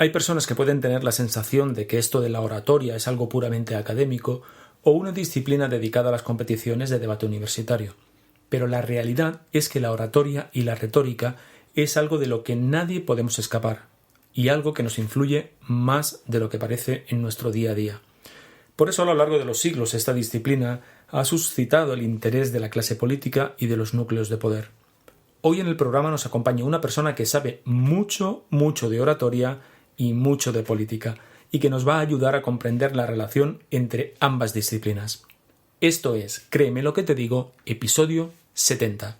Hay personas que pueden tener la sensación de que esto de la oratoria es algo puramente académico o una disciplina dedicada a las competiciones de debate universitario. Pero la realidad es que la oratoria y la retórica es algo de lo que nadie podemos escapar y algo que nos influye más de lo que parece en nuestro día a día. Por eso a lo largo de los siglos esta disciplina ha suscitado el interés de la clase política y de los núcleos de poder. Hoy en el programa nos acompaña una persona que sabe mucho de oratoria y mucho de política, y que nos va a ayudar a comprender la relación entre ambas disciplinas. Esto es, créeme lo que te digo, episodio 70.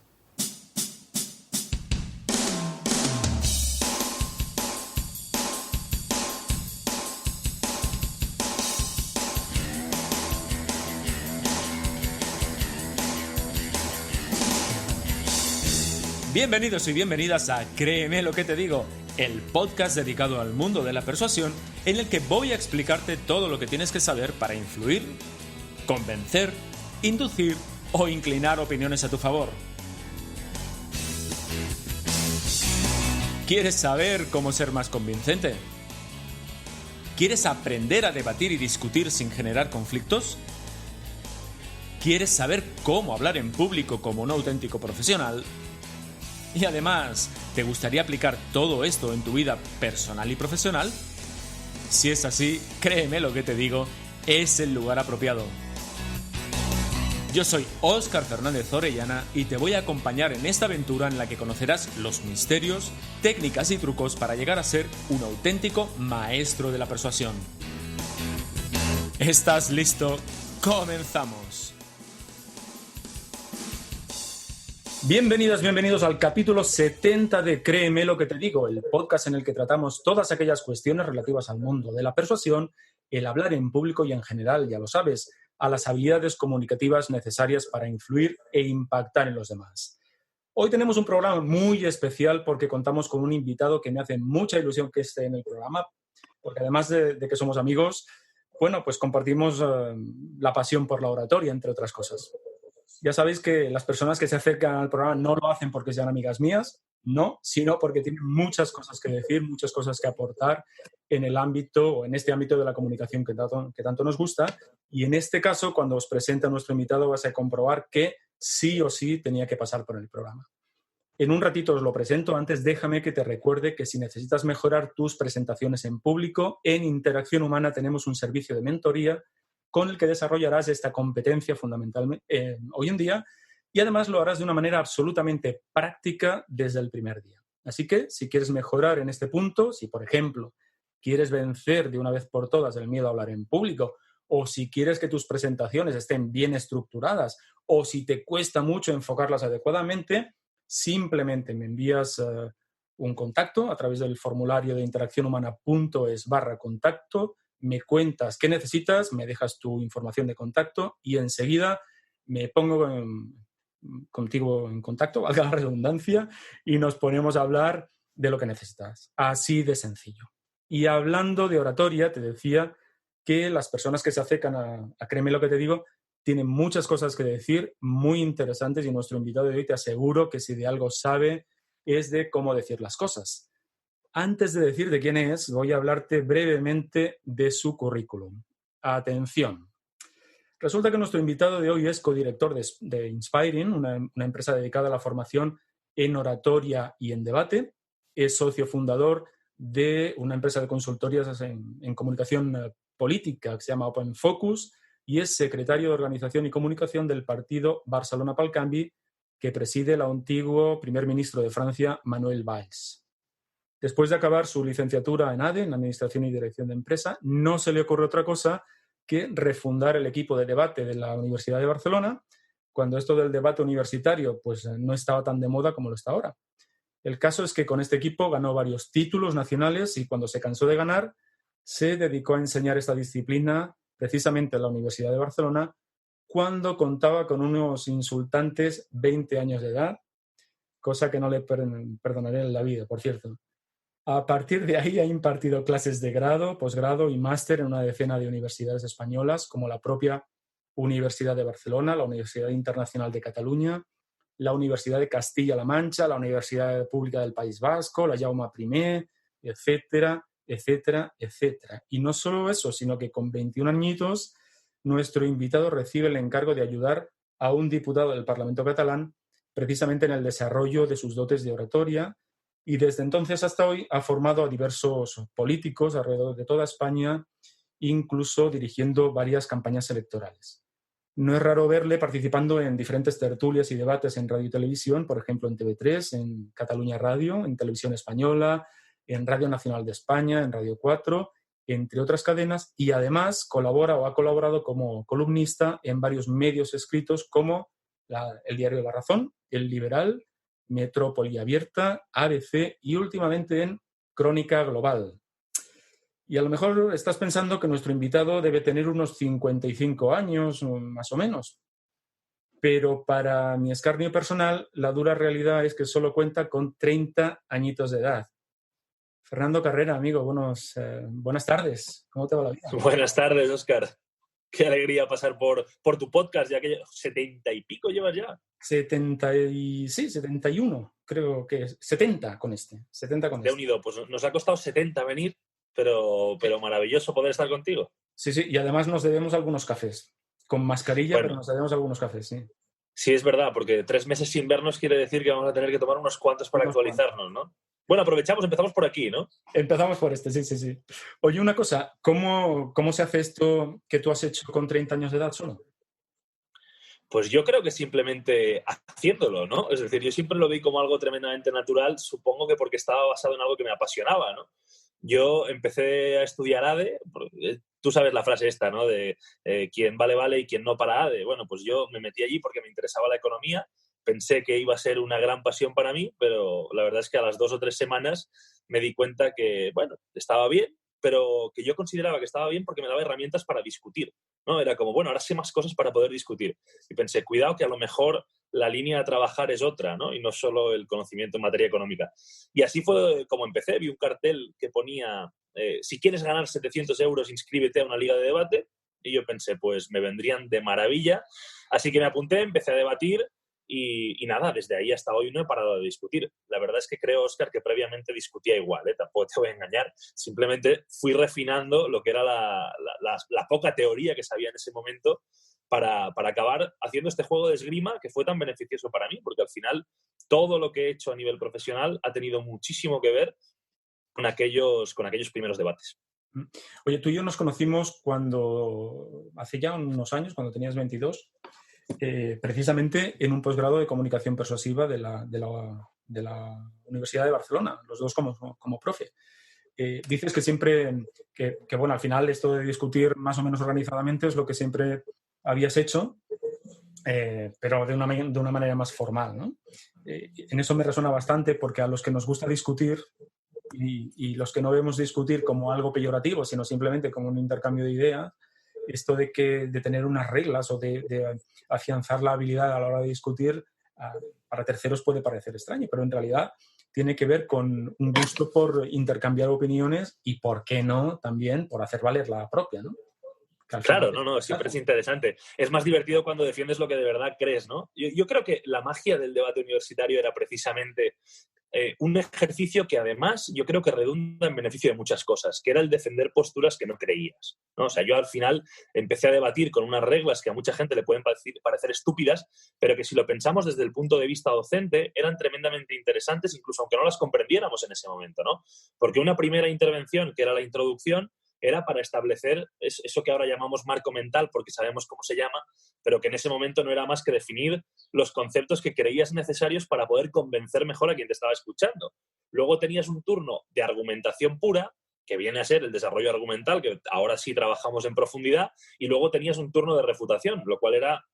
Bienvenidos y bienvenidas a Créeme lo que te digo, el podcast dedicado al mundo de la persuasión en el que voy a explicarte todo lo que tienes que saber para influir, convencer, inducir o inclinar opiniones a tu favor. ¿Quieres saber cómo ser más convincente? ¿Quieres aprender a debatir y discutir sin generar conflictos? ¿Quieres saber cómo hablar en público como un auténtico profesional? Y además, ¿te gustaría aplicar todo esto en tu vida personal y profesional? Si es así, créeme lo que te digo, es el lugar apropiado. Yo soy Óscar Fernández Orellana y te voy a acompañar en esta aventura en la que conocerás los misterios, técnicas y trucos para llegar a ser un auténtico maestro de la persuasión. ¿Estás listo? ¡Comenzamos! Bienvenidos al capítulo 70 de Créeme lo que te digo, el podcast en el que tratamos todas aquellas cuestiones relativas al mundo de la persuasión, el hablar en público y en general, ya lo sabes, a las habilidades comunicativas necesarias para influir e impactar en los demás. Hoy tenemos un programa muy especial porque contamos con un invitado que me hace mucha ilusión que esté en el programa, porque además de que somos amigos, bueno, pues compartimos la pasión por la oratoria, entre otras cosas. Ya sabéis que las personas que se acercan al programa no lo hacen porque sean amigas mías, no, sino porque tienen muchas cosas que decir, muchas cosas que aportar en el ámbito o en este ámbito de la comunicación que tanto nos gusta. Y en este caso, cuando os presente a nuestro invitado, vas a comprobar que sí o sí tenía que pasar por el programa. En un ratito os lo presento. Antes, déjame que te recuerde que si necesitas mejorar tus presentaciones en público, en Interacción Humana tenemos un servicio de mentoría con el que desarrollarás esta competencia fundamentalmente hoy en día y además lo harás de una manera absolutamente práctica desde el primer día. Así que si quieres mejorar en este punto, si por ejemplo quieres vencer de una vez por todas el miedo a hablar en público, o si quieres que tus presentaciones estén bien estructuradas, o si te cuesta mucho enfocarlas adecuadamente, simplemente me envías un contacto a través del formulario de interaccionhumana.es/contacto, me cuentas qué necesitas, me dejas tu información de contacto y enseguida me pongo contigo en contacto, valga la redundancia, y nos ponemos a hablar de lo que necesitas. Así de sencillo. Y hablando de oratoria, te decía que las personas que se acercan a Créeme lo que te digo tienen muchas cosas que decir, muy interesantes, y nuestro invitado de hoy te aseguro que si de algo sabe es de cómo decir las cosas. Antes de decir de quién es, voy a hablarte brevemente de su currículum. Atención. Resulta que nuestro invitado de hoy es codirector de Inspiring, una empresa dedicada a la formación en oratoria y en debate. Es socio fundador de una empresa de consultorías en comunicación política que se llama Open Focus y es secretario de Organización y Comunicación del partido Barcelona pel Canvi, que preside el antiguo primer ministro de Francia, Manuel Valls. Después de acabar su licenciatura en ADE, en Administración y Dirección de Empresa, no se le ocurre otra cosa que refundar el equipo de debate de la Universidad de Barcelona, cuando esto del debate universitario pues, no estaba tan de moda como lo está ahora. El caso es que con este equipo ganó varios títulos nacionales y cuando se cansó de ganar, se dedicó a enseñar esta disciplina precisamente en la Universidad de Barcelona, cuando contaba con unos insultantes 20 años de edad, cosa que no le perdonaré en la vida, por cierto. A partir de ahí ha impartido clases de grado, posgrado y máster en una decena de universidades españolas, como la propia Universidad de Barcelona, la Universidad Internacional de Cataluña, la Universidad de Castilla-La Mancha, la Universidad Pública del País Vasco, la Jaume I, etcétera, etcétera, etcétera. Y no solo eso, sino que con 21 añitos nuestro invitado recibe el encargo de ayudar a un diputado del Parlamento catalán precisamente en el desarrollo de sus dotes de oratoria, y desde entonces hasta hoy ha formado a diversos políticos alrededor de toda España, incluso dirigiendo varias campañas electorales. No es raro verle participando en diferentes tertulias y debates en radio y televisión, por ejemplo en TV3, en Cataluña Radio, en Televisión Española, en Radio Nacional de España, en Radio 4, entre otras cadenas, y además colabora o ha colaborado como columnista en varios medios escritos como el Diario de la Razón, El Liberal, Metrópoli Abierta, ABC y últimamente en Crónica Global. Y a lo mejor estás pensando que nuestro invitado debe tener unos 55 años, más o menos. Pero para mi escarnio personal, la dura realidad es que solo cuenta con 30 añitos de edad. Fernando Carrera, amigo, buenas tardes. ¿Cómo te va la vida? Buenas tardes, Óscar. Qué alegría pasar por tu podcast, ya que 70 y pico llevas ya. 71, creo que es. 70 con este. 70 con Te he este. unido, pues nos ha costado 70 venir, pero maravilloso poder estar contigo. Sí, y además nos debemos algunos cafés. Con mascarilla, bueno, pero nos debemos algunos cafés, sí. Sí, es verdad, porque 3 meses sin vernos quiere decir que vamos a tener que tomar unos cuantos para actualizarnos, ¿no? Bueno, empezamos por aquí, ¿no? Empezamos por este, sí. Oye, una cosa, ¿cómo se hace esto que tú has hecho con 30 años de edad solo? Pues yo creo que simplemente haciéndolo, ¿no? Es decir, yo siempre lo vi como algo tremendamente natural, supongo que porque estaba basado en algo que me apasionaba, ¿no? Yo empecé a estudiar ADE, tú sabes la frase esta, ¿no? De quien vale y quien no para ADE. Bueno, pues yo me metí allí porque me interesaba la economía, pensé que iba a ser una gran pasión para mí, pero la verdad es que a las 2 o 3 semanas me di cuenta que, bueno, estaba bien, pero que yo consideraba que estaba bien porque me daba herramientas para discutir, ¿no? Era como, bueno, ahora sé más cosas para poder discutir. Y pensé, cuidado que a lo mejor la línea a trabajar es otra, ¿no? Y no solo el conocimiento en materia económica. Y así fue como empecé. Vi un cartel que ponía, si quieres ganar 700 euros, inscríbete a una liga de debate. Y yo pensé, pues me vendrían de maravilla. Así que me apunté, empecé a debatir y nada, desde ahí hasta hoy no he parado de discutir. La verdad es que creo, Óscar, que previamente discutía igual, ¿eh? Tampoco te voy a engañar. Simplemente fui refinando lo que era la poca teoría que sabía en ese momento para acabar haciendo este juego de esgrima que fue tan beneficioso para mí, porque al final todo lo que he hecho a nivel profesional ha tenido muchísimo que ver con aquellos primeros debates. Oye, tú y yo nos conocimos hace ya unos años, cuando tenías 22, precisamente en un posgrado de comunicación persuasiva de la Universidad de Barcelona, los dos como profe. Dices que siempre, bueno, al final esto de discutir más o menos organizadamente es lo que siempre habías hecho, pero de una manera más formal, ¿no? En eso me resuena bastante porque a los que nos gusta discutir y los que no vemos discutir como algo peyorativo, sino simplemente como un intercambio de ideas, esto de tener unas reglas o de afianzar la habilidad a la hora de discutir, para terceros puede parecer extraño, pero en realidad tiene que ver con un gusto por intercambiar opiniones y, ¿por qué no?, también por hacer valer la propia, ¿no? Claro, siempre es interesante. Es más divertido cuando defiendes lo que de verdad crees, ¿no? Yo creo que la magia del debate universitario era precisamente un ejercicio que además yo creo que redunda en beneficio de muchas cosas, que era el defender posturas que no creías, ¿no? O sea, yo al final empecé a debatir con unas reglas que a mucha gente le pueden parecer estúpidas, pero que si lo pensamos desde el punto de vista docente eran tremendamente interesantes, incluso aunque no las comprendiéramos en ese momento, ¿no? Porque una primera intervención, que era la introducción, era para establecer eso que ahora llamamos marco mental, porque sabemos cómo se llama, pero que en ese momento no era más que definir los conceptos que creías necesarios para poder convencer mejor a quien te estaba escuchando. Luego tenías un turno de argumentación pura, que viene a ser el desarrollo argumental, que ahora sí trabajamos en profundidad, y luego tenías un turno de refutación, lo cual era,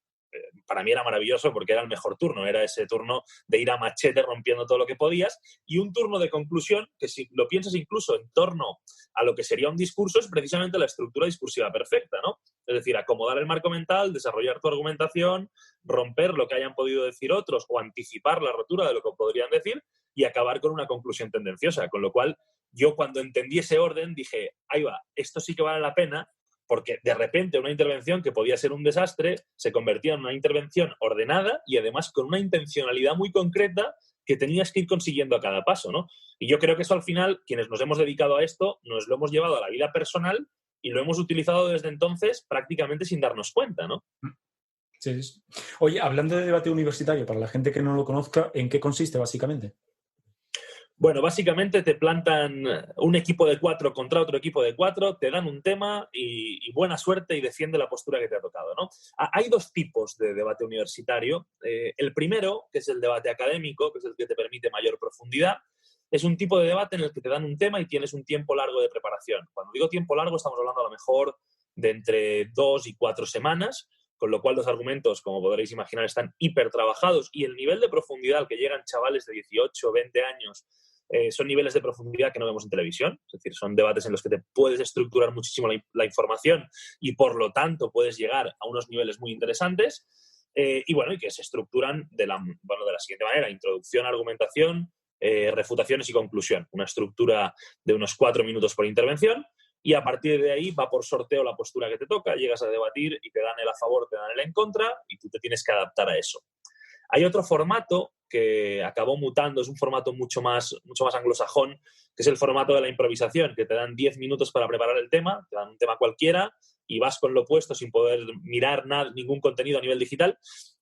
para mí era maravilloso porque era el mejor turno, era ese turno de ir a machete rompiendo todo lo que podías, y un turno de conclusión que, si lo piensas incluso en torno a lo que sería un discurso, es precisamente la estructura discursiva perfecta, ¿no? Es decir, acomodar el marco mental, desarrollar tu argumentación, romper lo que hayan podido decir otros o anticipar la rotura de lo que podrían decir y acabar con una conclusión tendenciosa. Con lo cual, yo cuando entendí ese orden dije, ahí va, esto sí que vale la pena, porque de repente una intervención que podía ser un desastre se convertía en una intervención ordenada y además con una intencionalidad muy concreta que tenías que ir consiguiendo a cada paso, ¿no? Y yo creo que eso al final, quienes nos hemos dedicado a esto, nos lo hemos llevado a la vida personal y lo hemos utilizado desde entonces prácticamente sin darnos cuenta, ¿no? Sí, sí. Oye, hablando de debate universitario, para la gente que no lo conozca, ¿en qué consiste básicamente? Bueno, básicamente te plantan un equipo de 4 contra otro equipo de 4, te dan un tema y buena suerte y defiende la postura que te ha tocado, ¿no? Hay dos tipos de debate universitario. El primero, que es el debate académico, que es el que te permite mayor profundidad, es un tipo de debate en el que te dan un tema y tienes un tiempo largo de preparación. Cuando digo tiempo largo, estamos hablando a lo mejor de entre 2 y 4 semanas, con lo cual los argumentos, como podréis imaginar, están hiper trabajados y el nivel de profundidad al que llegan chavales de 18 o 20 años son niveles de profundidad que no vemos en televisión. Es decir, son debates en los que te puedes estructurar muchísimo la información y, por lo tanto, puedes llegar a unos niveles muy interesantes. Y que se estructuran de la siguiente manera: introducción, argumentación, refutaciones y conclusión. Una estructura de unos 4 minutos por intervención. Y a partir de ahí va por sorteo la postura que te toca, llegas a debatir y te dan el a favor, te dan el en contra y tú te tienes que adaptar a eso. Hay otro formato que acabó mutando, es un formato mucho más anglosajón, que es el formato de la improvisación, que te dan 10 minutos para preparar el tema, te dan un tema cualquiera y vas con lo puesto sin poder mirar ningún contenido a nivel digital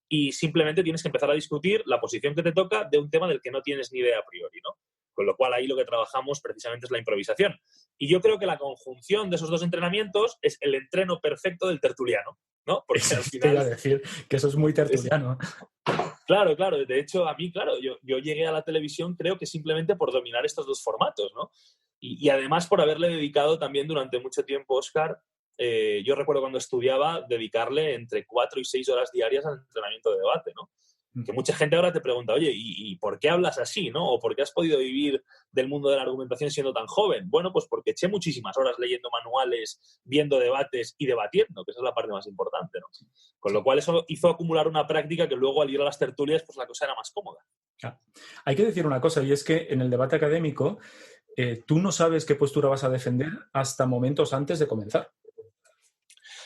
y simplemente tienes que empezar a discutir la posición que te toca de un tema del que no tienes ni idea a priori, ¿no? Con lo cual ahí lo que trabajamos precisamente es la improvisación. Y yo creo que la conjunción de esos dos entrenamientos es el entreno perfecto del tertuliano, ¿no? Porque al final... Te iba a decir que eso es muy tertuliano. Claro. De hecho, a mí, yo llegué a la televisión creo que simplemente por dominar estos dos formatos, ¿no? Y además por haberle dedicado también durante mucho tiempo, Óscar, yo recuerdo cuando estudiaba dedicarle entre 4 y 6 horas diarias al entrenamiento de debate, ¿no? Que mucha gente ahora te pregunta, oye, ¿y por qué hablas así, no? ¿O por qué has podido vivir del mundo de la argumentación siendo tan joven? Bueno, pues porque eché muchísimas horas leyendo manuales, viendo debates y debatiendo, que esa es la parte más importante, ¿no? Con lo cual eso hizo acumular una práctica que luego al ir a las tertulias, pues la cosa era más cómoda. Claro. Hay que decir una cosa, y es que en el debate académico tú no sabes qué postura vas a defender hasta momentos antes de comenzar.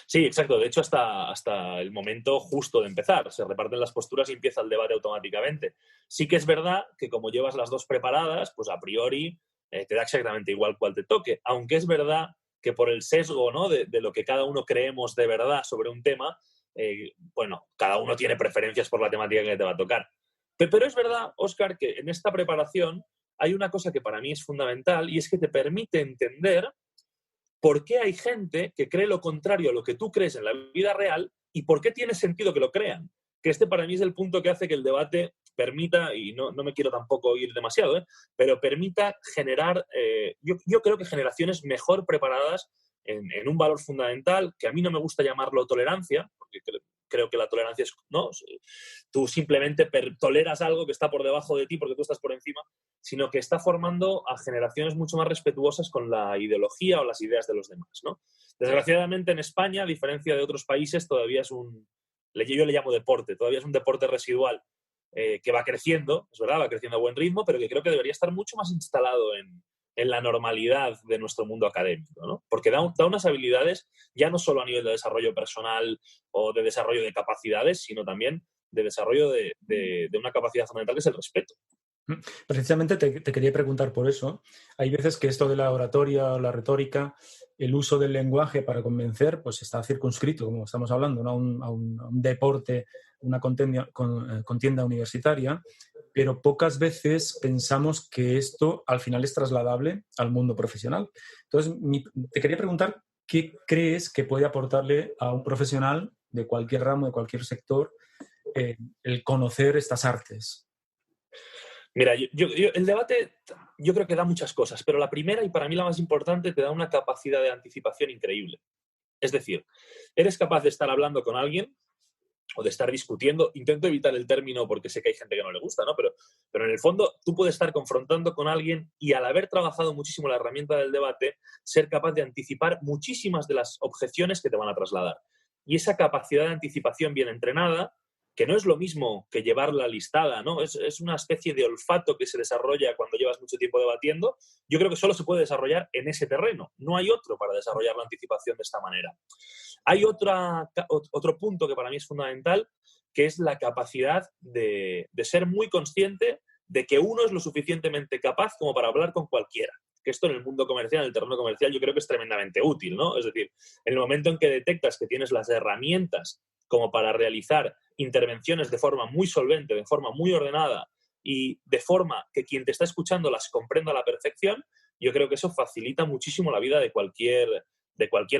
Sí, exacto. De hecho, hasta el momento justo de empezar. Se reparten las posturas y empieza el debate automáticamente. Sí que es verdad que como llevas las dos preparadas, pues a priori te da exactamente igual cuál te toque. Aunque es verdad que por el sesgo, ¿no?, de lo que cada uno creemos de verdad sobre un tema, cada uno tiene preferencias por la temática que te va a tocar. Pero es verdad, Óscar, que en esta preparación hay una cosa que para mí es fundamental y es que te permite entender por qué hay gente que cree lo contrario a lo que tú crees en la vida real y por qué tiene sentido que lo crean. Que este para mí es el punto que hace que el debate permita, y no me quiero tampoco ir demasiado, pero permita generar, yo creo que generaciones mejor preparadas en un valor fundamental, que a mí no me gusta llamarlo tolerancia, porque creo que la tolerancia es, ¿no?, tú simplemente toleras algo que está por debajo de ti porque tú estás por encima, sino que está formando a generaciones mucho más respetuosas con la ideología o las ideas de los demás, ¿no? Desgraciadamente en España, a diferencia de otros países, todavía es yo le llamo deporte, todavía es un deporte residual que va creciendo, es verdad, va creciendo a buen ritmo, pero que creo que debería estar mucho más instalado en la normalidad de nuestro mundo académico, ¿no? Porque da unas habilidades ya no solo a nivel de desarrollo personal o de desarrollo de capacidades, sino también de desarrollo de una capacidad fundamental que es el respeto. Precisamente te quería preguntar por eso. Hay veces que esto de la oratoria o la retórica, el uso del lenguaje para convencer, pues está circunscrito, como estamos hablando, ¿no?, a un deporte, una contienda universitaria, pero pocas veces pensamos que esto al final es trasladable al mundo profesional. Entonces, te quería preguntar, ¿qué crees que puede aportarle a un profesional de cualquier ramo, de cualquier sector, el conocer estas artes? Mira, el debate yo creo que da muchas cosas, pero la primera y para mí la más importante, te da una capacidad de anticipación increíble. Es decir, eres capaz de estar hablando con alguien o de estar discutiendo, intento evitar el término porque sé que hay gente que no le gusta, ¿no? Pero en el fondo tú puedes estar confrontando con alguien y al haber trabajado muchísimo la herramienta del debate, ser capaz de anticipar muchísimas de las objeciones que te van a trasladar. Y esa capacidad de anticipación bien entrenada, que no es lo mismo que llevarla listada, ¿no? Es una especie de olfato que se desarrolla cuando llevas mucho tiempo debatiendo. Yo creo que solo se puede desarrollar en ese terreno. No hay otro para desarrollar la anticipación de esta manera. Hay otro punto que para mí es fundamental, que es la capacidad de ser muy consciente de que uno es lo suficientemente capaz como para hablar con cualquiera. Que esto en el mundo comercial, en el terreno comercial, yo creo que es tremendamente útil, ¿no? Es decir, en el momento en que detectas que tienes las herramientas como para realizar intervenciones de forma muy solvente, de forma muy ordenada y de forma que quien te está escuchando las comprenda a la perfección, yo creo que eso facilita muchísimo la vida de cualquier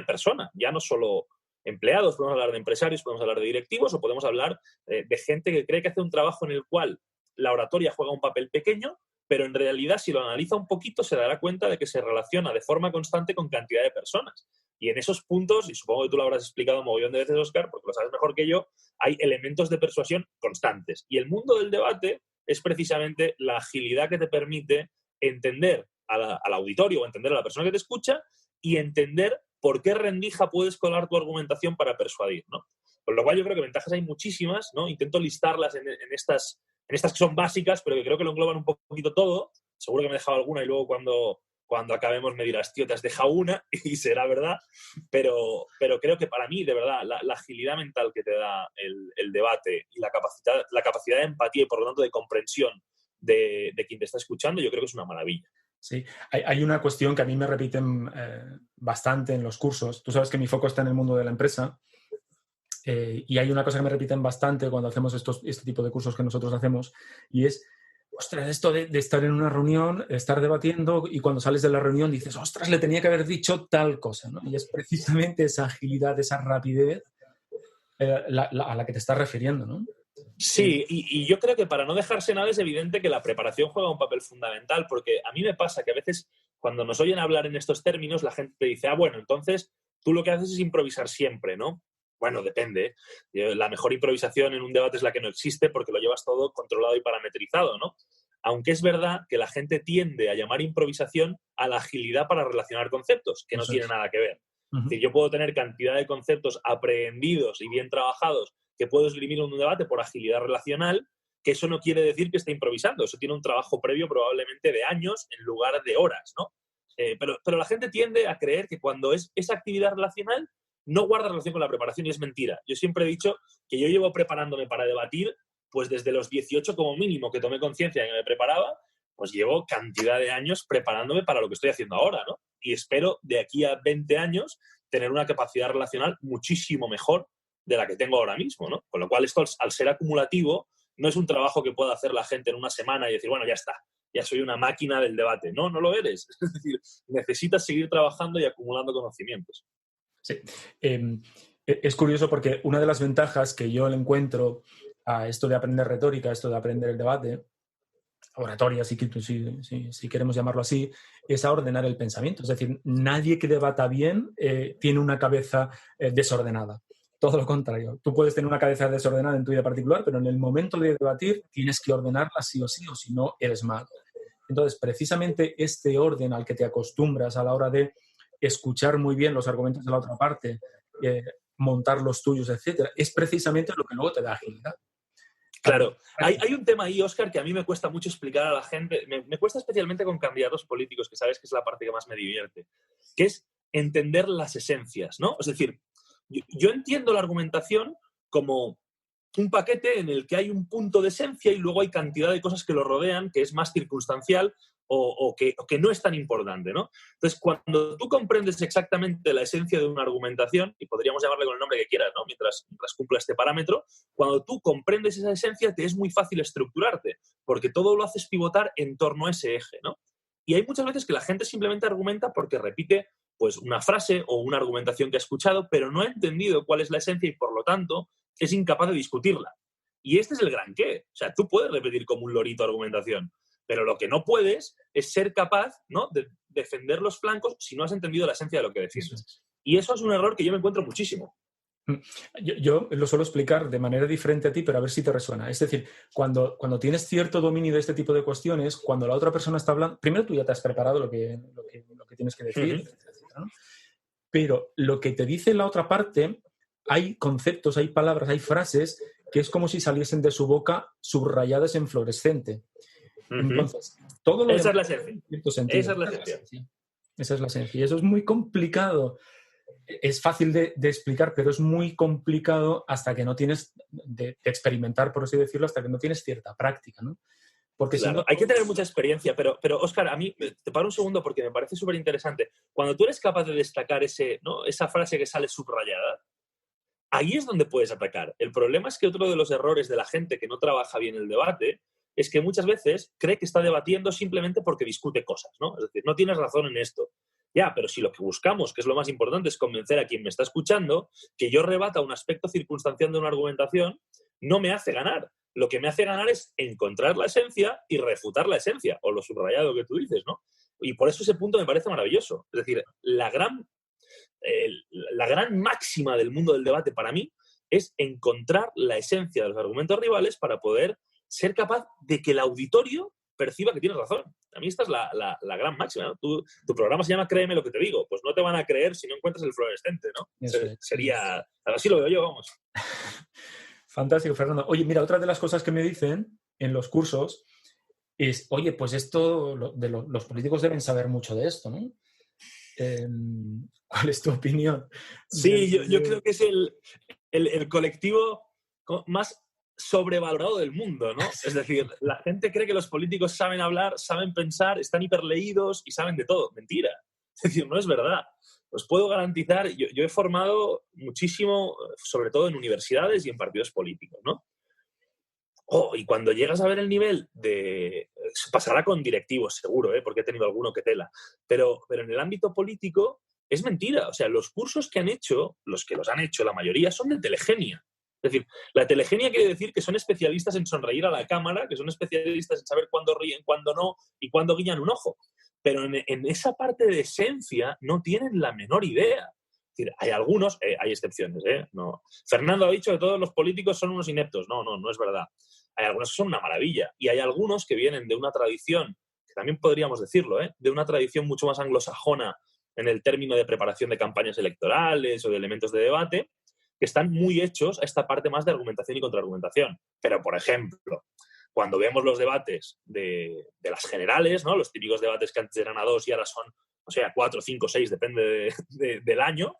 persona. Ya no solo empleados, podemos hablar de empresarios, podemos hablar de directivos o podemos hablar de gente que cree que hace un trabajo en el cual la oratoria juega un papel pequeño, pero en realidad si lo analiza un poquito se dará cuenta de que se relaciona de forma constante con cantidad de personas. Y en esos puntos, y supongo que tú lo habrás explicado un mogollón de veces, Óscar, porque lo sabes mejor que yo, hay elementos de persuasión constantes. Y el mundo del debate es precisamente la agilidad que te permite entender al auditorio o entender a la persona que te escucha y entender por qué rendija puedes colar tu argumentación para persuadir, ¿no? Con lo cual yo creo que ventajas hay muchísimas, ¿no? Intento listarlas en estas que son básicas, pero que creo que lo engloban un poquito todo. Seguro que me he dejado alguna y luego cuando acabemos me dirás, tío, te has dejado una y será verdad. Pero creo que para mí, de verdad, la agilidad mental que te da el debate y la capacidad de empatía y, por lo tanto, de comprensión de quien te está escuchando, yo creo que es una maravilla. Sí, hay una cuestión que a mí me repiten bastante en los cursos. Tú sabes que mi foco está en el mundo de la empresa. Y hay una cosa que me repiten bastante cuando hacemos este tipo de cursos que nosotros hacemos, y es, ostras, esto de estar en una reunión, estar debatiendo, y cuando sales de la reunión dices, ostras, le tenía que haber dicho tal cosa, ¿no? Y es precisamente esa agilidad, esa rapidez a la que te estás refiriendo, ¿no? Sí, y yo creo que para no dejarse nada es evidente que la preparación juega un papel fundamental, porque a mí me pasa que a veces cuando nos oyen hablar en estos términos, la gente dice, bueno, entonces tú lo que haces es improvisar siempre, ¿no? Bueno, depende. La mejor improvisación en un debate es la que no existe porque lo llevas todo controlado y parametrizado, ¿no? Aunque es verdad que la gente tiende a llamar improvisación a la agilidad para relacionar conceptos, que no tiene nada que ver. Es decir, yo puedo tener cantidad de conceptos aprehendidos y bien trabajados que puedo esgrimir en un debate por agilidad relacional, que eso no quiere decir que esté improvisando. Eso tiene un trabajo previo probablemente de años en lugar de horas, ¿no? Pero la gente tiende a creer que cuando es esa actividad relacional no guarda relación con la preparación y es mentira. Yo siempre he dicho que yo llevo preparándome para debatir pues desde los 18 como mínimo que tomé conciencia de que me preparaba, pues llevo cantidad de años preparándome para lo que estoy haciendo ahora, ¿no? Y espero de aquí a 20 años tener una capacidad relacional muchísimo mejor de la que tengo ahora mismo, ¿no? Con lo cual esto, al ser acumulativo, no es un trabajo que pueda hacer la gente en una semana y decir, bueno, ya está, ya soy una máquina del debate. No, no lo eres. Es decir, necesitas seguir trabajando y acumulando conocimientos. Sí. Es curioso porque una de las ventajas que yo le encuentro a esto de aprender retórica, esto de aprender el debate, oratoria, si queremos llamarlo así, es a ordenar el pensamiento. Es decir, nadie que debata bien tiene una cabeza desordenada. Todo lo contrario. Tú puedes tener una cabeza desordenada en tu vida particular, pero en el momento de debatir tienes que ordenarla sí, o si no, eres malo. Entonces, precisamente este orden al que te acostumbras a la hora de escuchar muy bien los argumentos de la otra parte, montar los tuyos, etcétera, es precisamente lo que luego te da agilidad. Claro, hay un tema ahí, Óscar, que a mí me cuesta mucho explicar a la gente, me cuesta especialmente con candidatos políticos, que sabes que es la parte que más me divierte, que es entender las esencias, ¿no? Es decir, yo entiendo la argumentación como un paquete en el que hay un punto de esencia y luego hay cantidad de cosas que lo rodean, que es más circunstancial o que no es tan importante, ¿no? Entonces, cuando tú comprendes exactamente la esencia de una argumentación, y podríamos llamarle con el nombre que quieras, ¿no? Mientras cumpla este parámetro, cuando tú comprendes esa esencia, te es muy fácil estructurarte, porque todo lo haces pivotar en torno a ese eje, ¿no? Y hay muchas veces que la gente simplemente argumenta porque repite pues una frase o una argumentación que ha escuchado, pero no ha entendido cuál es la esencia y, por lo tanto, es incapaz de discutirla. Y este es el gran qué. O sea, tú puedes repetir como un lorito argumentación, pero lo que no puedes es ser capaz, ¿no?, de defender los flancos si no has entendido la esencia de lo que defiendes. Y eso es un error que yo me encuentro muchísimo. Yo lo suelo explicar de manera diferente a ti, pero a ver si te resuena. Es decir, cuando tienes cierto dominio de este tipo de cuestiones, cuando la otra persona está hablando, primero tú ya te has preparado lo que tienes que decir, etcétera, ¿no? Pero lo que te dice la otra parte, hay conceptos, hay palabras, hay frases que es como si saliesen de su boca subrayadas en fluorescente. Entonces, todo lo Esa es la esencia. Esa es la esencia. Esa es la esencia. Y eso es muy complicado. Es fácil de explicar, pero es muy complicado hasta que no tienes de experimentar, por así decirlo, hasta que no tienes cierta práctica, ¿no? Porque si Claro, no... hay que tener mucha experiencia, pero Óscar, a mí te paro un segundo porque me parece súper interesante. Cuando tú eres capaz de destacar esa frase que sale subrayada, ahí es donde puedes atacar. El problema es que otro de los errores de la gente que no trabaja bien el debate es que muchas veces cree que está debatiendo simplemente porque discute cosas, ¿no? Es decir, no tienes razón en esto. Ya, pero si lo que buscamos, que es lo más importante, es convencer a quien me está escuchando que yo rebata un aspecto circunstancial de una argumentación, no me hace ganar. Lo que me hace ganar es encontrar la esencia y refutar la esencia, o lo subrayado que tú dices, ¿no? Y por eso ese punto me parece maravilloso. Es decir, la gran máxima del mundo del debate para mí es encontrar la esencia de los argumentos rivales para poder ser capaz de que el auditorio perciba que tienes razón. A mí esta es la gran máxima, ¿no? Tu programa se llama Créeme lo que te digo. Pues no te van a creer si no encuentras el fluorescente, ¿no? Sería... Así lo veo yo, vamos. Fantástico, Fernando. Oye, mira, otra de las cosas que me dicen en los cursos es, oye, pues los políticos deben saber mucho de esto, ¿no? ¿Cuál es tu opinión? Sí, yo creo que es el colectivo más sobrevalorado del mundo, ¿no? Es decir, la gente cree que los políticos saben hablar, saben pensar, están hiperleídos y saben de todo. Mentira. Es decir, no es verdad. Os puedo garantizar, yo he formado muchísimo, sobre todo en universidades y en partidos políticos, ¿no? Y cuando llegas a ver el nivel pasará con directivos, seguro, porque he tenido alguno que tela. Pero en el ámbito político es mentira. O sea, los cursos que han hecho, los que los han hecho, la mayoría, son de telegenia. Es decir, la telegenia quiere decir que son especialistas en sonreír a la cámara, que son especialistas en saber cuándo ríen, cuándo no y cuándo guiñan un ojo. Pero en esa parte de esencia no tienen la menor idea. Es decir, hay algunos, hay excepciones, No. Fernando ha dicho que todos los políticos son unos ineptos. No es verdad. Hay algunos que son una maravilla y hay algunos que vienen de una tradición, que también podríamos decirlo, de una tradición mucho más anglosajona en el término de preparación de campañas electorales o de elementos de debate, que están muy hechos a esta parte más de argumentación y contraargumentación. Pero, por ejemplo, cuando vemos los debates de las generales, ¿no? Los típicos debates que antes eran a 2 y ahora son, o sea, 4, 5, 6, depende del año,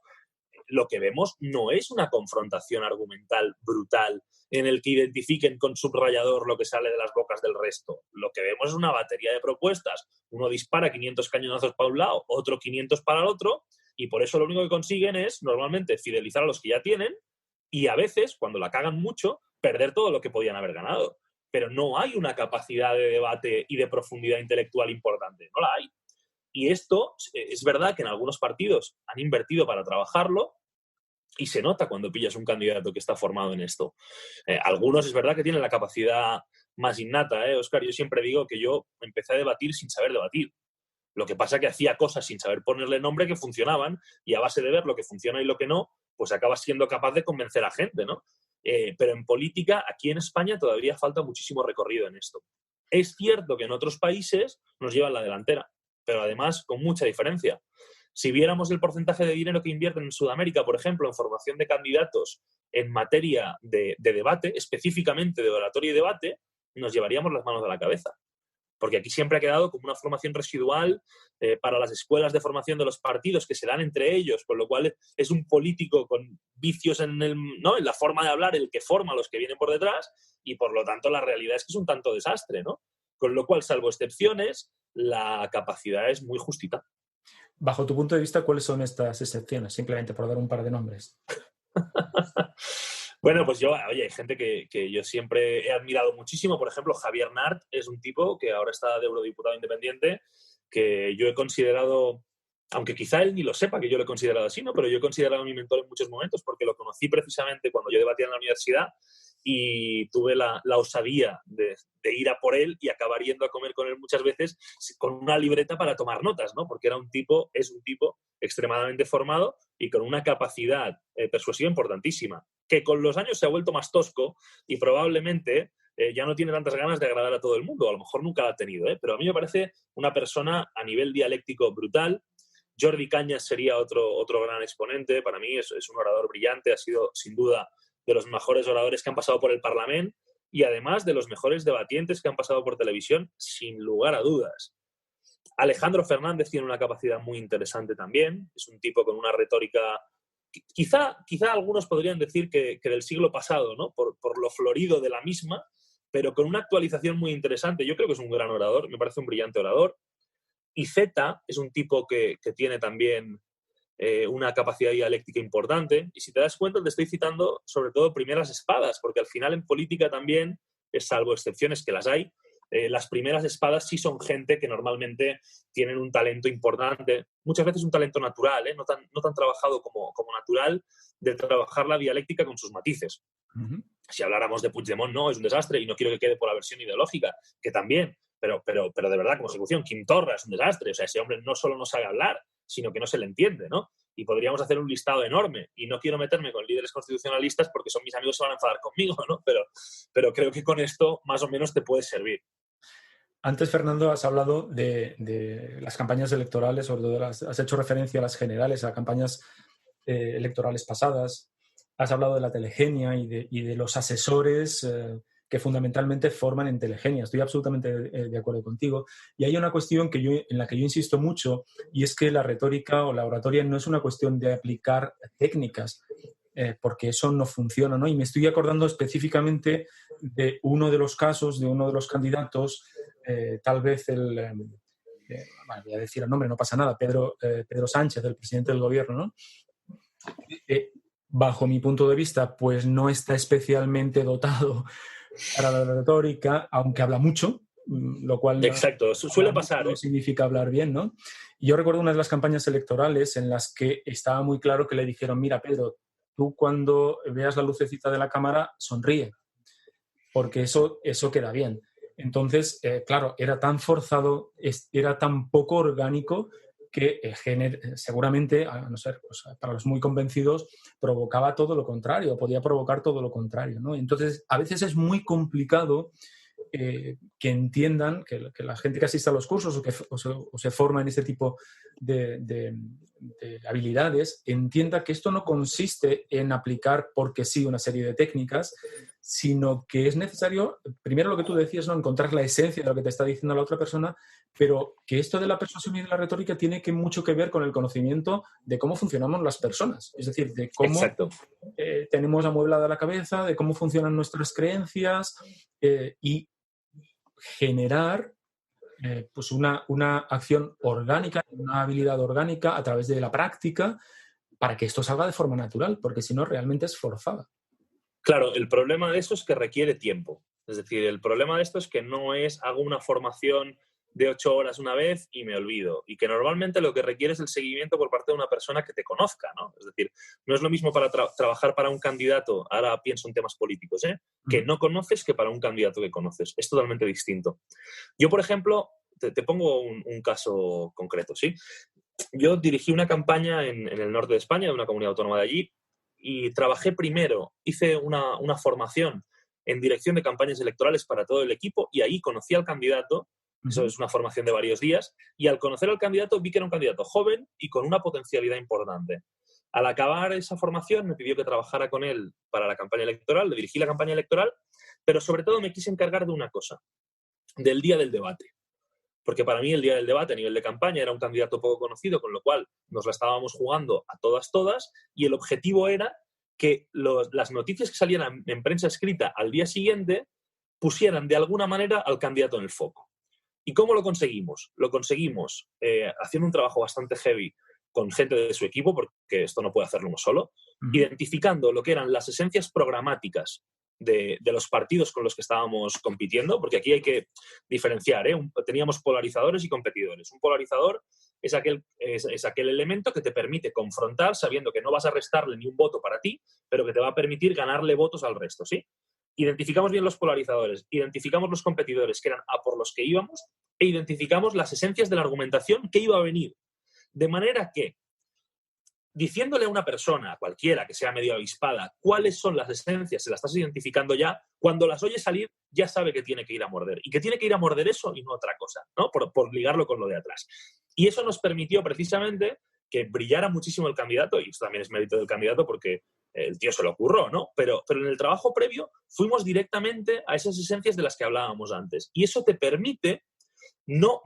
lo que vemos no es una confrontación argumental brutal en el que identifiquen con subrayador lo que sale de las bocas del resto. Lo que vemos es una batería de propuestas. Uno dispara 500 cañonazos para un lado, otro 500 para el otro, y por eso lo único que consiguen es, normalmente, fidelizar a los que ya tienen y a veces, cuando la cagan mucho, perder todo lo que podían haber ganado. Pero no hay una capacidad de debate y de profundidad intelectual importante. No la hay. Y esto es verdad que en algunos partidos han invertido para trabajarlo y se nota cuando pillas un candidato que está formado en esto. Algunos es verdad que tienen la capacidad más innata, Óscar. Yo siempre digo que yo empecé a debatir sin saber debatir. Lo que pasa es que hacía cosas sin saber ponerle nombre que funcionaban y a base de ver lo que funciona y lo que no, pues acabas siendo capaz de convencer a gente, ¿no? Pero en política, aquí en España, todavía falta muchísimo recorrido en esto. Es cierto que en otros países nos llevan la delantera, pero además con mucha diferencia. Si viéramos el porcentaje de dinero que invierten en Sudamérica, por ejemplo, en formación de candidatos en materia de debate, específicamente de oratoria y debate, nos llevaríamos las manos a la cabeza. Porque aquí siempre ha quedado como una formación residual para las escuelas de formación de los partidos que se dan entre ellos, con lo cual es un político con vicios en la forma de hablar el que forma a los que vienen por detrás y, por lo tanto, la realidad es que es un tanto desastre, ¿no? Con lo cual, salvo excepciones, la capacidad es muy justita. Bajo tu punto de vista, ¿cuáles son estas excepciones? Simplemente por dar un par de nombres. Bueno, pues hay gente que yo siempre he admirado muchísimo. Por ejemplo, Javier Nart es un tipo que ahora está de eurodiputado independiente, que yo he considerado, aunque quizá él ni lo sepa que yo lo he considerado así, ¿no? Pero yo he considerado a mi mentor en muchos momentos porque lo conocí precisamente cuando yo debatía en la universidad y tuve la osadía de ir a por él y acabar yendo a comer con él muchas veces con una libreta para tomar notas, ¿no? Porque es un tipo extremadamente formado y con una capacidad persuasiva importantísima, que con los años se ha vuelto más tosco y probablemente ya no tiene tantas ganas de agradar a todo el mundo. A lo mejor nunca la ha tenido, pero a mí me parece una persona a nivel dialéctico brutal. Jordi Cañas sería otro gran exponente. Para mí es un orador brillante, ha sido sin duda de los mejores oradores que han pasado por el Parlamento y además de los mejores debatientes que han pasado por televisión, sin lugar a dudas. Alejandro Fernández tiene una capacidad muy interesante también. Es un tipo con una retórica, quizá algunos podrían decir que del siglo pasado, ¿no? Por lo florido de la misma, pero con una actualización muy interesante. Yo creo que es un gran orador, me parece un brillante orador. Y Zeta es un tipo que tiene también una capacidad dialéctica importante. Y si te das cuenta, te estoy citando sobre todo primeras espadas, porque al final en política también, salvo excepciones que las hay, las primeras espadas sí son gente que normalmente tienen un talento importante, muchas veces un talento natural, no tan trabajado como natural, de trabajar la dialéctica con sus matices. Uh-huh. Si habláramos de Puigdemont, no, es un desastre y no quiero que quede por la versión ideológica, que también, pero de verdad, como ejecución, Quim Torra es un desastre. O sea, ese hombre no solo no sabe hablar, sino que no se le entiende, ¿no? Y podríamos hacer un listado enorme. Y no quiero meterme con líderes constitucionalistas porque son mis amigos, se van a enfadar conmigo, ¿no? Pero creo que con esto más o menos te puede servir. Antes, Fernando, has hablado de las campañas electorales, sobre todo has hecho referencia a las generales, a campañas electorales pasadas. Has hablado de la telegenia y de los asesores que fundamentalmente forman en telegenia. Estoy absolutamente de acuerdo contigo. Y hay una cuestión en la que yo insisto mucho, y es que la retórica o la oratoria no es una cuestión de aplicar técnicas, porque eso no funciona, ¿no? Y me estoy acordando específicamente de uno de los casos, de uno de los candidatos, tal vez bueno, voy a decir el nombre, no pasa nada, Pedro Sánchez, el presidente del gobierno, ¿no? Bajo mi punto de vista, pues no está especialmente dotado para la retórica, aunque habla mucho, lo cual exacto, suele pasar, no significa hablar bien, ¿no? Y yo recuerdo una de las campañas electorales en las que estaba muy claro que le dijeron, mira, Pedro, tú cuando veas la lucecita de la cámara, sonríe, porque eso queda bien. Entonces, claro, era tan forzado, era tan poco orgánico que seguramente, a no ser pues, para los muy convencidos, provocaba todo lo contrario, podía provocar todo lo contrario, ¿no? Entonces, a veces es muy complicado que entiendan, que la gente que asiste a los cursos o se forma en este tipo de habilidades, entienda que esto no consiste en aplicar porque sí una serie de técnicas, sino que es necesario, primero lo que tú decías, ¿no? Encontrar la esencia de lo que te está diciendo la otra persona, pero que esto de la persuasión y de la retórica tiene mucho que ver con el conocimiento de cómo funcionamos las personas, es decir, de cómo tenemos amueblada la cabeza, de cómo funcionan nuestras creencias y generar pues una acción orgánica, una habilidad orgánica a través de la práctica para que esto salga de forma natural, porque si no realmente es forzada. Claro, el problema de esto es que requiere tiempo. Es decir, el problema de esto es que no es hago una formación de 8 horas una vez y me olvido. Y que normalmente lo que requiere es el seguimiento por parte de una persona que te conozca, ¿no? Es decir, no es lo mismo para trabajar para un candidato, ahora pienso en temas políticos, que no conoces que para un candidato que conoces. Es totalmente distinto. Yo, por ejemplo, te pongo un caso concreto, ¿sí? Yo dirigí una campaña en el norte de España, de una comunidad autónoma de allí, y trabajé primero, hice una formación en dirección de campañas electorales para todo el equipo y ahí conocí al candidato, eso es una formación de varios días, y al conocer al candidato vi que era un candidato joven y con una potencialidad importante. Al acabar esa formación me pidió que trabajara con él para la campaña electoral, le dirigí la campaña electoral, pero sobre todo me quise encargar de una cosa, del día del debate. Porque para mí el día del debate a nivel de campaña era un candidato poco conocido, con lo cual nos la estábamos jugando a todas, y el objetivo era que las noticias que salieran en prensa escrita al día siguiente pusieran de alguna manera al candidato en el foco. ¿Y cómo lo conseguimos? Lo conseguimos haciendo un trabajo bastante heavy con gente de su equipo, porque esto no puede hacerlo uno solo, identificando lo que eran las esencias programáticas de los partidos con los que estábamos compitiendo, porque aquí hay que diferenciar, teníamos polarizadores y competidores. Un polarizador es aquel elemento que te permite confrontar sabiendo que no vas a restarle ni un voto para ti, pero que te va a permitir ganarle votos al resto, ¿sí? Identificamos bien los polarizadores, identificamos los competidores, que eran a por los que íbamos, e identificamos las esencias de la argumentación que iba a venir. De manera que, diciéndole a una persona, cualquiera que sea medio avispada, cuáles son las esencias, se las estás identificando ya, cuando las oye salir, ya sabe que tiene que ir a morder. Y que tiene que ir a morder eso y no otra cosa, ¿no? Por ligarlo con lo de atrás. Y eso nos permitió precisamente que brillara muchísimo el candidato, y esto también es mérito del candidato porque el tío se lo ocurrió, ¿no? Pero en el trabajo previo fuimos directamente a esas esencias de las que hablábamos antes. Y eso te permite no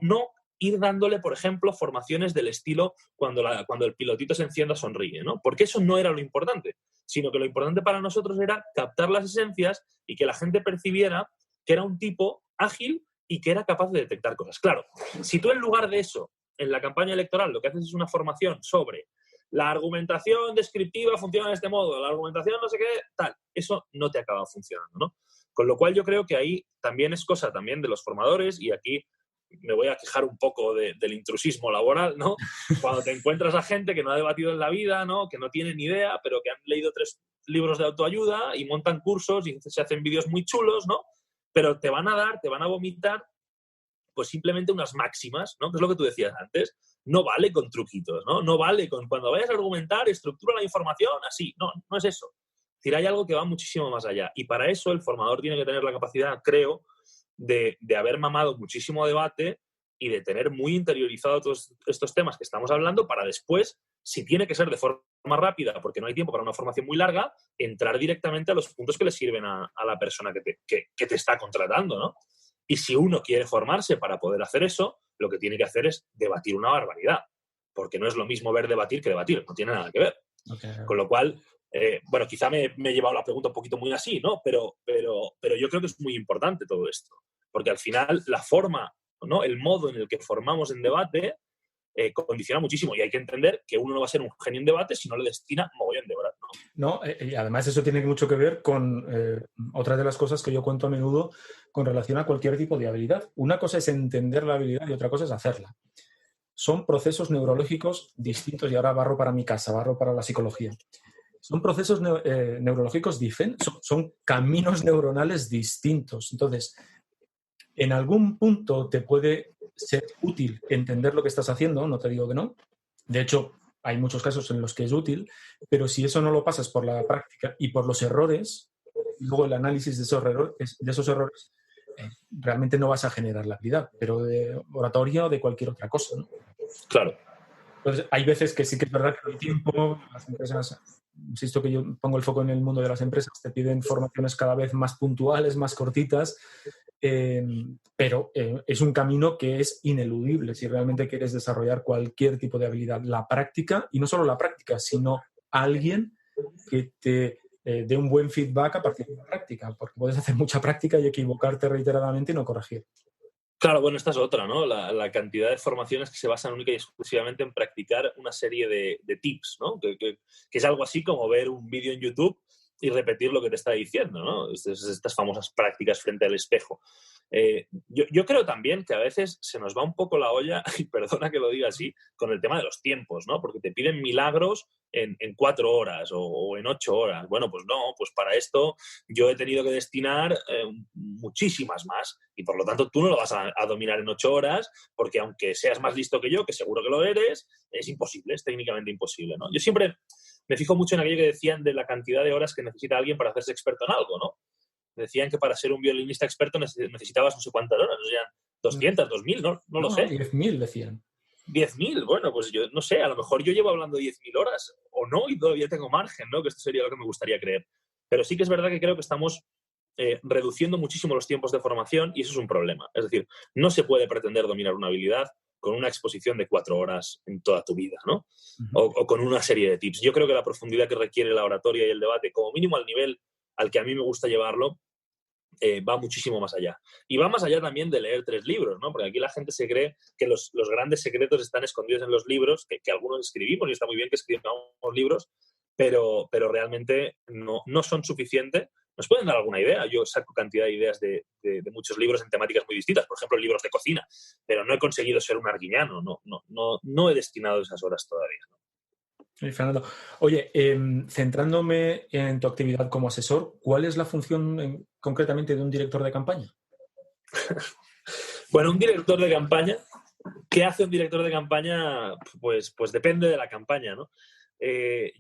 ir dándole, por ejemplo, formaciones del estilo cuando el pilotito se encienda sonríe, ¿no? Porque eso no era lo importante, sino que lo importante para nosotros era captar las esencias y que la gente percibiera que era un tipo ágil y que era capaz de detectar cosas. Claro, si tú en lugar de eso, en la campaña electoral, lo que haces es una formación sobre la argumentación descriptiva funciona de este modo, la argumentación no sé qué, tal, eso no te acaba funcionando, ¿no? Con lo cual yo creo que ahí también es cosa también de los formadores, y aquí me voy a quejar un poco del intrusismo laboral, ¿no? Cuando te encuentras a gente que no ha debatido en la vida, ¿no? Que no tiene ni idea, pero que han leído 3 libros de autoayuda y montan cursos y se hacen vídeos muy chulos, ¿no? Pero te van a vomitar pues simplemente unas máximas, ¿no? Que es lo que tú decías antes. No vale con truquitos, ¿no? No vale con cuando vayas a argumentar, estructura la información así. No, no es eso. Es decir, hay algo que va muchísimo más allá. Y para eso el formador tiene que tener la capacidad, creo, de haber mamado muchísimo debate y de tener muy interiorizado todos estos temas que estamos hablando para después, si tiene que ser de forma rápida, porque no hay tiempo para una formación muy larga, entrar directamente a los puntos que le sirven a la persona que te está contratando, ¿no? Y si uno quiere formarse para poder hacer eso, lo que tiene que hacer es debatir una barbaridad. Porque no es lo mismo ver debatir que debatir, no tiene nada que ver. Okay. Con lo cual, bueno, quizá me he llevado la pregunta un poquito muy así, ¿no? Pero yo creo que es muy importante todo esto. Porque al final la forma, ¿no? El modo en el que formamos en debate condiciona muchísimo. Y hay que entender que uno no va a ser un genio en debate si no le destina mogollón de horas, ¿no? No, y además eso tiene mucho que ver con otra de las cosas que yo cuento a menudo con relación a cualquier tipo de habilidad. Una cosa es entender la habilidad y otra cosa es hacerla. Son procesos neurológicos distintos, y ahora barro para mi casa, barro para la psicología. Son procesos neurológicos diferentes, son caminos neuronales distintos. Entonces, en algún punto te puede ser útil entender lo que estás haciendo, no te digo que no. De hecho, hay muchos casos en los que es útil, pero si eso no lo pasas por la práctica y por los errores, luego el análisis de esos errores realmente no vas a generar la habilidad, pero de oratoria o de cualquier otra cosa, ¿no? Claro. Entonces, hay veces que sí que es verdad que el tiempo, las empresas, insisto que yo pongo el foco en el mundo de las empresas, te piden formaciones cada vez más puntuales, más cortitas, pero es un camino que es ineludible si realmente quieres desarrollar cualquier tipo de habilidad. La práctica, y no solo la práctica, sino alguien que te dé un buen feedback a partir de la práctica, porque puedes hacer mucha práctica y equivocarte reiteradamente y no corregir. Claro, bueno, esta es otra, ¿no? La cantidad de formaciones que se basan única y exclusivamente en practicar una serie de tips, ¿no? Que es algo así como ver un vídeo en YouTube y repetir lo que te está diciendo, ¿no? Estas famosas prácticas frente al espejo. Yo creo también que a veces se nos va un poco la olla, y perdona que lo diga así, con el tema de los tiempos, ¿no? Porque te piden milagros en 4 horas o en 8 horas. Bueno, pues no, pues para esto yo he tenido que destinar muchísimas más, y por lo tanto tú no lo vas a dominar en 8 horas, porque aunque seas más listo que yo, que seguro que lo eres, es imposible, es técnicamente imposible, ¿no? Yo siempre me fijo mucho en aquello que decían de la cantidad de horas que necesita alguien para hacerse experto en algo, ¿no? Decían que para ser un violinista experto necesitabas no sé cuántas horas, o sea, 200, 2000, no lo sé. 10.000 decían. 10.000, bueno, pues yo no sé, a lo mejor yo llevo hablando 10.000 horas o no y todavía tengo margen, ¿no? Que esto sería lo que me gustaría creer. Pero sí que es verdad que creo que estamos reduciendo muchísimo los tiempos de formación, y eso es un problema. Es decir, no se puede pretender dominar una habilidad con una exposición de 4 horas en toda tu vida, ¿no? O con una serie de tips. Yo creo que la profundidad que requiere la oratoria y el debate, como mínimo al nivel al que a mí me gusta llevarlo, va muchísimo más allá. Y va más allá también de leer 3 libros, ¿no? Porque aquí la gente se cree que los grandes secretos están escondidos en los libros, que algunos escribimos, y está muy bien que escribamos libros, pero realmente no son suficientes. Nos pueden dar alguna idea. Yo saco cantidad de ideas de muchos libros en temáticas muy distintas, por ejemplo, libros de cocina, pero no he conseguido ser un arguiñano, no he destinado esas horas todavía, ¿no? Fernando, oye, centrándome en tu actividad como asesor, ¿cuál es la función concretamente de un director de campaña? Bueno, un director de campaña, ¿qué hace un director de campaña? Pues depende de la campaña, ¿no?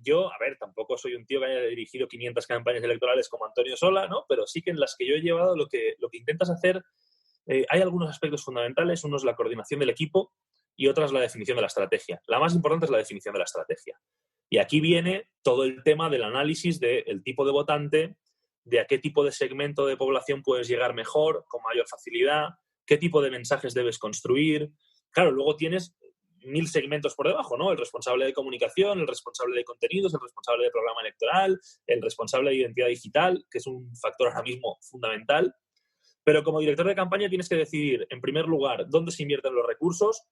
Yo, a ver, tampoco soy un tío que haya dirigido 500 campañas electorales como Antonio Sola, ¿no? Pero sí que en las que yo he llevado lo que intentas hacer, hay algunos aspectos fundamentales. Uno es la coordinación del equipo y otra es la definición de la estrategia. La más importante es la definición de la estrategia. Y aquí viene todo el tema del análisis del tipo de votante, de a qué tipo de segmento de población puedes llegar mejor, con mayor facilidad, qué tipo de mensajes debes construir. Claro, luego tienes 1000 segmentos por debajo, ¿no? El responsable de comunicación, el responsable de contenidos, el responsable de programa electoral, el responsable de identidad digital, que es un factor ahora mismo fundamental. Pero como director de campaña tienes que decidir, en primer lugar, dónde se invierten los recursos,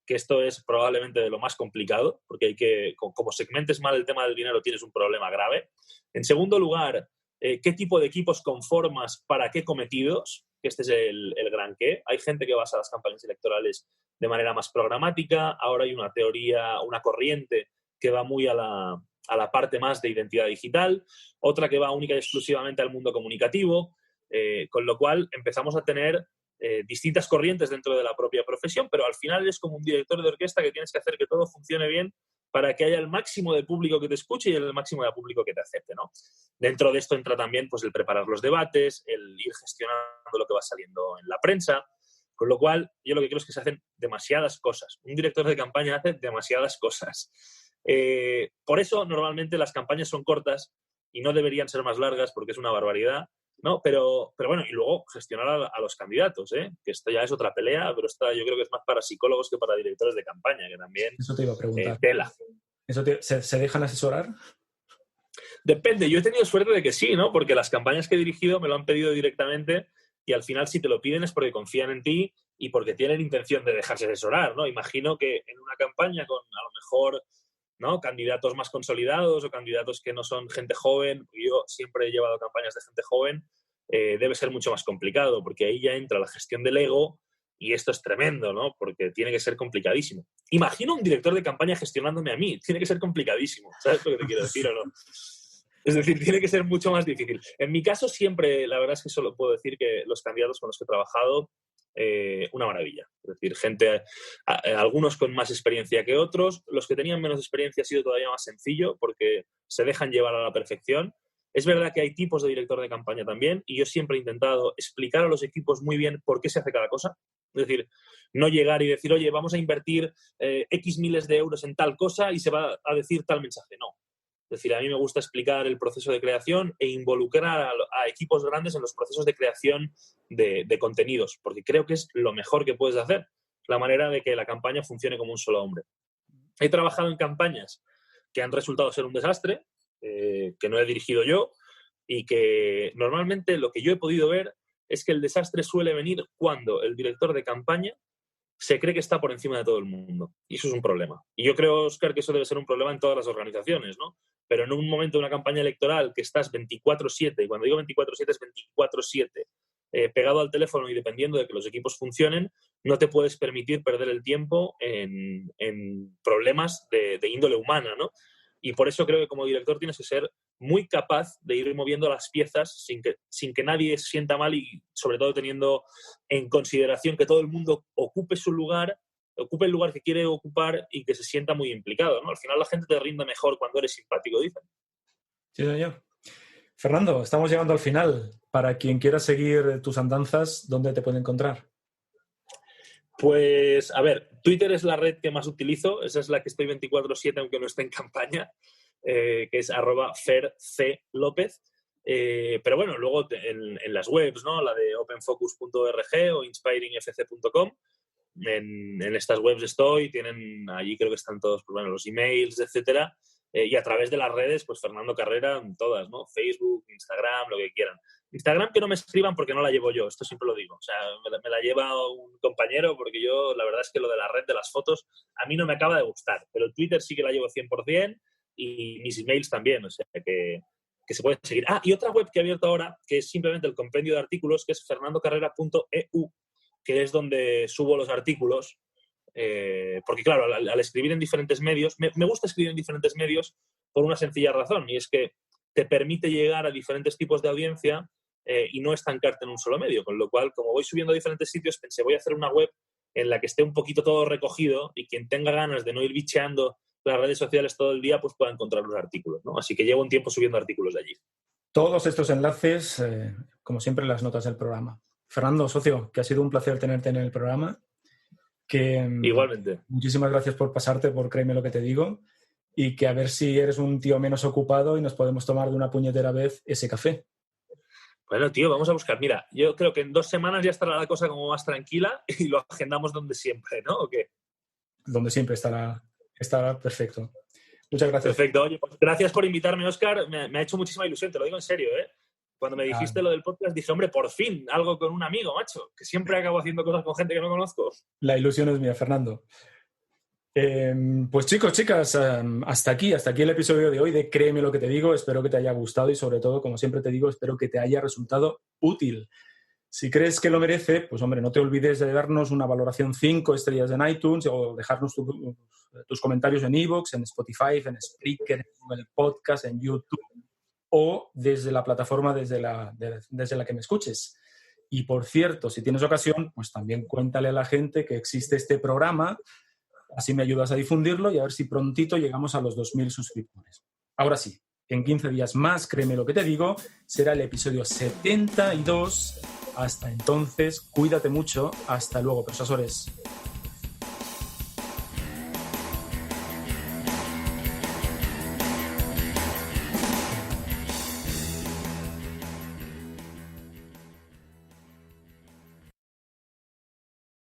que esto es probablemente de lo más complicado, porque como segmentes mal el tema del dinero, tienes un problema grave. En segundo lugar, qué tipo de equipos conformas para qué cometidos, que este es el gran qué. Hay gente que basa las campañas electorales de manera más programática, ahora hay una teoría, una corriente que va muy a la parte más de identidad digital, otra que va única y exclusivamente al mundo comunicativo, con lo cual empezamos a tener distintas corrientes dentro de la propia profesión, pero al final es como un director de orquesta que tienes que hacer que todo funcione bien para que haya el máximo de público que te escuche y el máximo de público que te acepte, ¿no? Dentro de esto entra también pues, el preparar los debates, el ir gestionando lo que va saliendo en la prensa, con lo cual yo lo que creo es que se hacen demasiadas cosas. Un director de campaña hace demasiadas cosas. Por eso normalmente las campañas son cortas y no deberían ser más largas porque es una barbaridad, ¿no? Pero bueno, y luego gestionar a los candidatos, que esto ya es otra pelea, pero esta yo creo que es más para psicólogos que para directores de campaña, que también Eso te iba a preguntar. Tela. ¿Se dejan asesorar? Depende, yo he tenido suerte de que sí, ¿no? Porque las campañas que he dirigido me lo han pedido directamente y al final si te lo piden es porque confían en ti y porque tienen intención de dejarse asesorar, ¿no? Imagino que en una campaña con a lo mejor, ¿no?, candidatos más consolidados o candidatos que no son gente joven, yo siempre he llevado campañas de gente joven, debe ser mucho más complicado porque ahí ya entra la gestión del ego y esto es tremendo, ¿no? Porque tiene que ser complicadísimo. Imagino un director de campaña gestionándome a mí, tiene que ser complicadísimo, ¿sabes lo que te quiero decir o no? Es decir, tiene que ser mucho más difícil. En mi caso siempre, la verdad es que solo puedo decir que los candidatos con los que he trabajado, una maravilla. Es decir, gente, algunos con más experiencia que otros. Los que tenían menos experiencia ha sido todavía más sencillo porque se dejan llevar a la perfección. Es verdad que hay tipos de director de campaña también y yo siempre he intentado explicar a los equipos muy bien por qué se hace cada cosa. Es decir, no llegar y decir, oye, vamos a invertir X miles de euros en tal cosa y se va a decir tal mensaje. No. Es decir, a mí me gusta explicar el proceso de creación e involucrar a equipos grandes en los procesos de creación de contenidos, porque creo que es lo mejor que puedes hacer, la manera de que la campaña funcione como un solo hombre. He trabajado en campañas que han resultado ser un desastre, que no he dirigido yo, y que normalmente lo que yo he podido ver es que el desastre suele venir cuando el director de campaña se cree que está por encima de todo el mundo. Y eso es un problema. Y yo creo, Óscar, que eso debe ser un problema en todas las organizaciones, ¿no? Pero en un momento de una campaña electoral que estás 24/7, y cuando digo 24/7 es 24/7, pegado al teléfono y dependiendo de que los equipos funcionen, no te puedes permitir perder el tiempo en problemas de índole humana, ¿no? Y por eso creo que como director tienes que ser muy capaz de ir moviendo las piezas sin que nadie se sienta mal y sobre todo teniendo en consideración que todo el mundo ocupe su lugar, ocupe el lugar que quiere ocupar y que se sienta muy implicado, ¿no? Al final la gente te rinde mejor cuando eres simpático, dicen. Sí, señor. Fernando, estamos llegando al final. Para quien quiera seguir tus andanzas, ¿dónde te puede encontrar? Pues, a ver, Twitter es la red que más utilizo, esa es la que estoy 24/7 aunque no esté en campaña, que es @ferclopez. Pero bueno, luego en las webs, ¿no? La de openfocus.org o inspiringfc.com. En estas webs estoy, tienen allí creo que están todos, pues bueno, los emails, etcétera. Y a través de las redes, pues Fernando Carrera, todas, ¿no? Facebook, Instagram, lo que quieran. Instagram que no me escriban porque no la llevo yo, esto siempre lo digo. O sea, me la lleva un compañero porque yo, la verdad es que lo de la red de las fotos a mí no me acaba de gustar. Pero Twitter sí que la llevo 100% y mis emails también, o sea, que se puede seguir. Ah, y otra web que he abierto ahora, que es simplemente el compendio de artículos, que es fernandocarrera.eu, que es donde subo los artículos. Porque claro, al escribir en diferentes medios, me gusta escribir en diferentes medios por una sencilla razón, y es que te permite llegar a diferentes tipos de audiencia y no estancarte en un solo medio, con lo cual, como voy subiendo a diferentes sitios, pensé, voy a hacer una web en la que esté un poquito todo recogido y quien tenga ganas de no ir bicheando las redes sociales todo el día, pues pueda encontrar los artículos, ¿no? Así que llevo un tiempo subiendo artículos de allí. Todos estos enlaces, como siempre, en las notas del programa. Fernando, socio, que ha sido un placer tenerte en el programa. Igualmente. Muchísimas gracias por pasarte, por créeme lo que te digo, y que a ver si eres un tío menos ocupado y nos podemos tomar de una puñetera vez ese café. Bueno, tío, vamos a buscar. Mira, yo creo que en 2 semanas ya estará la cosa como más tranquila y lo agendamos donde siempre, ¿no? ¿O qué? Donde siempre estará perfecto. Muchas gracias. Perfecto. Oye, pues gracias por invitarme, Óscar. Me ha hecho muchísima ilusión, te lo digo en serio, ¿eh? Cuando me dijiste lo del podcast, dije, hombre, por fin, algo con un amigo, macho, que siempre acabo haciendo cosas con gente que no conozco. La ilusión es mía, Fernando. Pues chicos, chicas, hasta aquí el episodio de hoy de Créeme lo que te digo. Espero que te haya gustado y sobre todo, como siempre te digo, espero que te haya resultado útil. Si crees que lo merece, pues hombre, no te olvides de darnos una valoración 5 estrellas en iTunes o dejarnos tus comentarios en iVoox, en Spotify, en Spreaker, en el podcast, en YouTube o desde la plataforma desde la que me escuches. Y por cierto, si tienes ocasión, pues también cuéntale a la gente que existe este programa. Así me ayudas a difundirlo y a ver si prontito llegamos a los 2.000 suscriptores. Ahora sí, en 15 días más, créeme lo que te digo, será el episodio 72. Hasta entonces, cuídate mucho. Hasta luego, persuasores.